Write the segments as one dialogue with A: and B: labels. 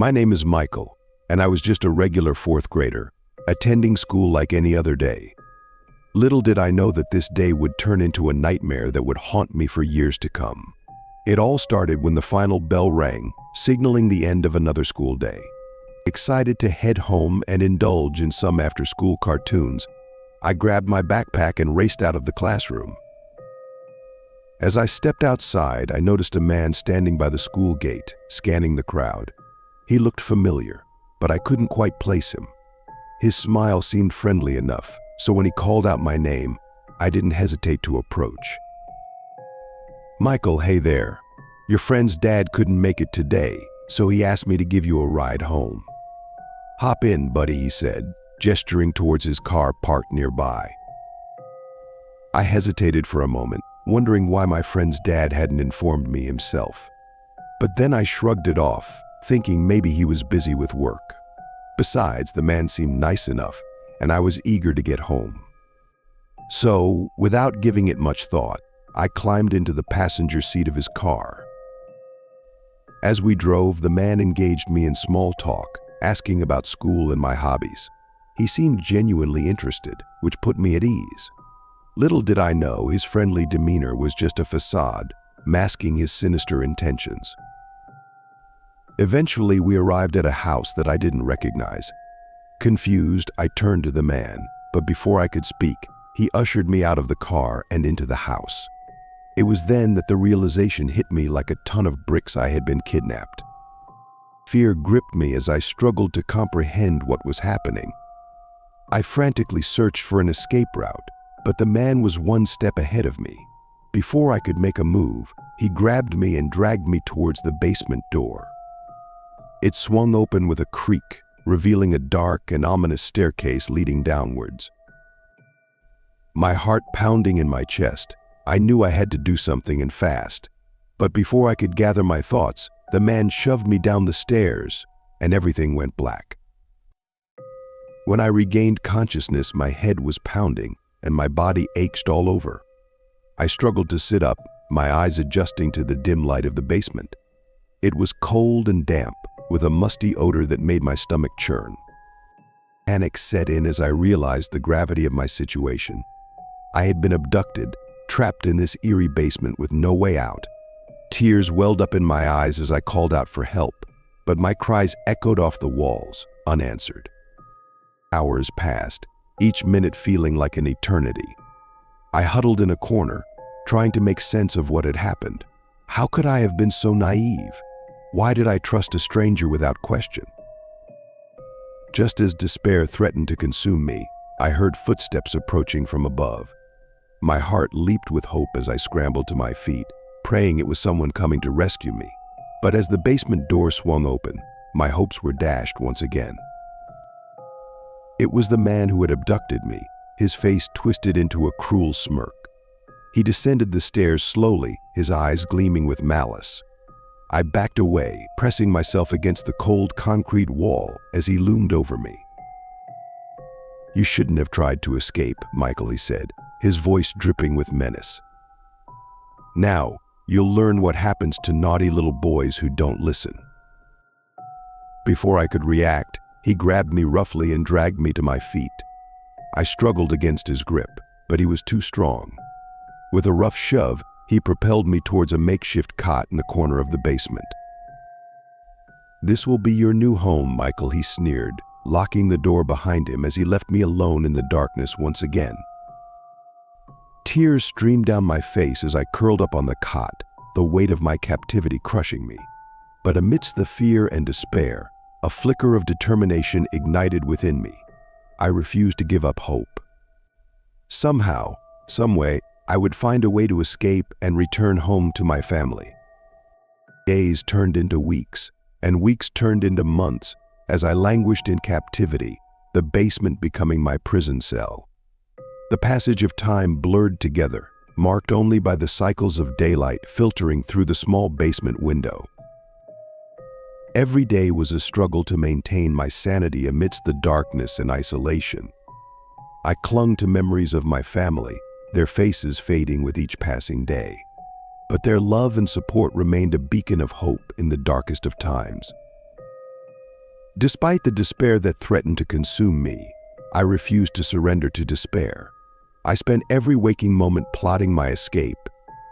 A: My name is Michael, and I was just a regular fourth grader, attending school like any other day. Little did I know that this day would turn into a nightmare that would haunt me for years to come. It all started when the final bell rang, signaling the end of another school day. Excited to head home and indulge in some after-school cartoons, I grabbed my backpack and raced out of the classroom. As I stepped outside, I noticed a man standing by the school gate, scanning the crowd. He looked familiar, but I couldn't quite place him. His smile seemed friendly enough, so when he called out my name, I didn't hesitate to approach. "Michael, hey there. Your friend's dad couldn't make it today, so he asked me to give you a ride home." "Hop in, buddy," he said, gesturing towards his car parked nearby. I hesitated for a moment, wondering why my friend's dad hadn't informed me himself. But then I shrugged it off, thinking maybe he was busy with work. Besides, the man seemed nice enough, and I was eager to get home. So, without giving it much thought, I climbed into the passenger seat of his car. As we drove, the man engaged me in small talk, asking about school and my hobbies. He seemed genuinely interested, which put me at ease. Little did I know his friendly demeanor was just a facade, masking his sinister intentions. Eventually, we arrived at a house that I didn't recognize. Confused, I turned to the man, but before I could speak, he ushered me out of the car and into the house. It was then that the realization hit me like a ton of bricks I had been kidnapped. Fear gripped me as I struggled to comprehend what was happening. I frantically searched for an escape route, but the man was one step ahead of me. Before I could make a move, he grabbed me and dragged me towards the basement door. It swung open with a creak, revealing a dark and ominous staircase leading downwards. My heart pounding in my chest, I knew I had to do something and fast. But before I could gather my thoughts, the man shoved me down the stairs, and everything went black. When I regained consciousness, my head was pounding, and my body ached all over. I struggled to sit up, my eyes adjusting to the dim light of the basement. It was cold and damp, with a musty odor that made my stomach churn. Panic set in as I realized the gravity of my situation. I had been abducted, trapped in this eerie basement with no way out. Tears welled up in my eyes as I called out for help, but my cries echoed off the walls, unanswered. Hours passed, each minute feeling like an eternity. I huddled in a corner, trying to make sense of what had happened. How could I have been so naive? Why did I trust a stranger without question? Just as despair threatened to consume me, I heard footsteps approaching from above. My heart leaped with hope as I scrambled to my feet, praying it was someone coming to rescue me. But as the basement door swung open, my hopes were dashed once again. It was the man who had abducted me, his face twisted into a cruel smirk. He descended the stairs slowly, his eyes gleaming with malice. I backed away, pressing myself against the cold concrete wall as he loomed over me. "You shouldn't have tried to escape, Michael," he said, his voice dripping with menace. "Now, you'll learn what happens to naughty little boys who don't listen." Before I could react, he grabbed me roughly and dragged me to my feet. I struggled against his grip, but he was too strong. With a rough shove, he propelled me towards a makeshift cot in the corner of the basement. "This will be your new home, Michael," he sneered, locking the door behind him as he left me alone in the darkness once again. Tears streamed down my face as I curled up on the cot, the weight of my captivity crushing me. But amidst the fear and despair, a flicker of determination ignited within me. I refused to give up hope. Somehow, someway, I would find a way to escape and return home to my family. Days turned into weeks, and weeks turned into months as I languished in captivity, the basement becoming my prison cell. The passage of time blurred together, marked only by the cycles of daylight filtering through the small basement window. Every day was a struggle to maintain my sanity amidst the darkness and isolation. I clung to memories of my family, their faces fading with each passing day. But their love and support remained a beacon of hope in the darkest of times. Despite the despair that threatened to consume me, I refused to surrender to despair. I spent every waking moment plotting my escape,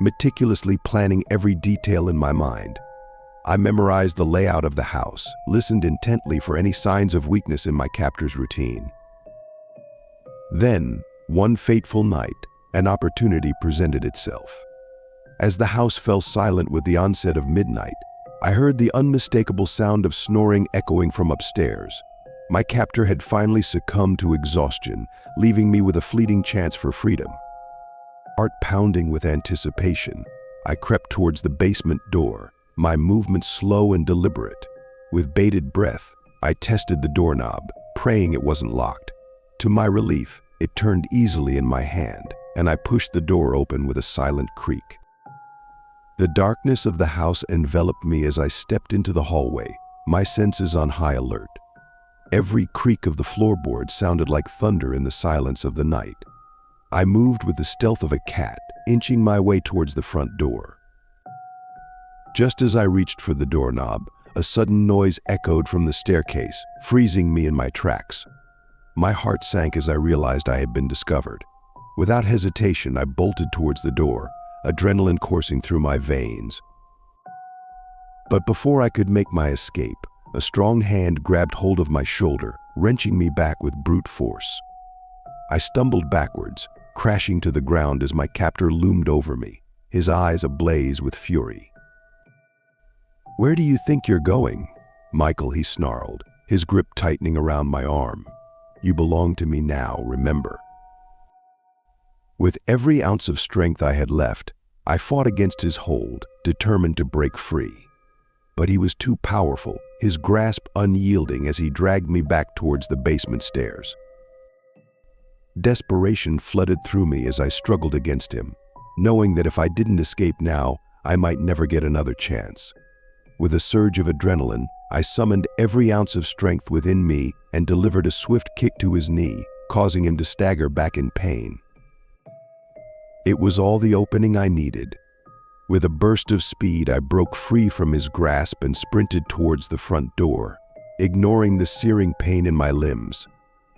A: meticulously planning every detail in my mind. I memorized the layout of the house, listened intently for any signs of weakness in my captor's routine. Then, one fateful night, an opportunity presented itself. As the house fell silent with the onset of midnight, I heard the unmistakable sound of snoring echoing from upstairs. My captor had finally succumbed to exhaustion, leaving me with a fleeting chance for freedom. Heart pounding with anticipation, I crept towards the basement door, my movements slow and deliberate. With bated breath, I tested the doorknob, praying it wasn't locked. To my relief, it turned easily in my hand, and I pushed the door open with a silent creak. The darkness of the house enveloped me as I stepped into the hallway, my senses on high alert. Every creak of the floorboard sounded like thunder in the silence of the night. I moved with the stealth of a cat, inching my way towards the front door. Just as I reached for the doorknob, a sudden noise echoed from the staircase, freezing me in my tracks. My heart sank as I realized I had been discovered. Without hesitation, I bolted towards the door, adrenaline coursing through my veins. But before I could make my escape, a strong hand grabbed hold of my shoulder, wrenching me back with brute force. I stumbled backwards, crashing to the ground as my captor loomed over me, his eyes ablaze with fury. "Where do you think you're going, Michael?" he snarled, his grip tightening around my arm. "You belong to me now, remember." With every ounce of strength I had left, I fought against his hold, determined to break free. But he was too powerful, his grasp unyielding as he dragged me back towards the basement stairs. Desperation flooded through me as I struggled against him, knowing that if I didn't escape now, I might never get another chance. With a surge of adrenaline, I summoned every ounce of strength within me and delivered a swift kick to his knee, causing him to stagger back in pain. It was all the opening I needed. With a burst of speed, I broke free from his grasp and sprinted towards the front door, ignoring the searing pain in my limbs.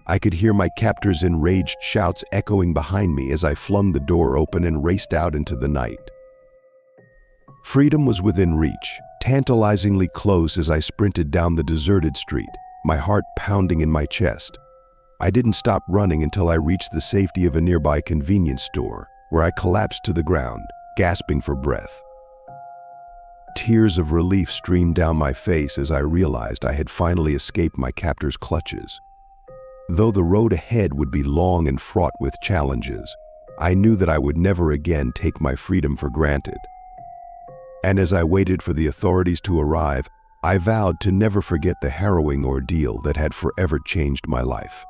A: I could hear my captor's enraged shouts echoing behind me as I flung the door open and raced out into the night. Freedom was within reach, tantalizingly close as I sprinted down the deserted street, my heart pounding in my chest. I didn't stop running until I reached the safety of a nearby convenience store, where I collapsed to the ground, gasping for breath. Tears of relief streamed down my face as I realized I had finally escaped my captor's clutches. Though the road ahead would be long and fraught with challenges, I knew that I would never again take my freedom for granted. And as I waited for the authorities to arrive, I vowed to never forget the harrowing ordeal that had forever changed my life.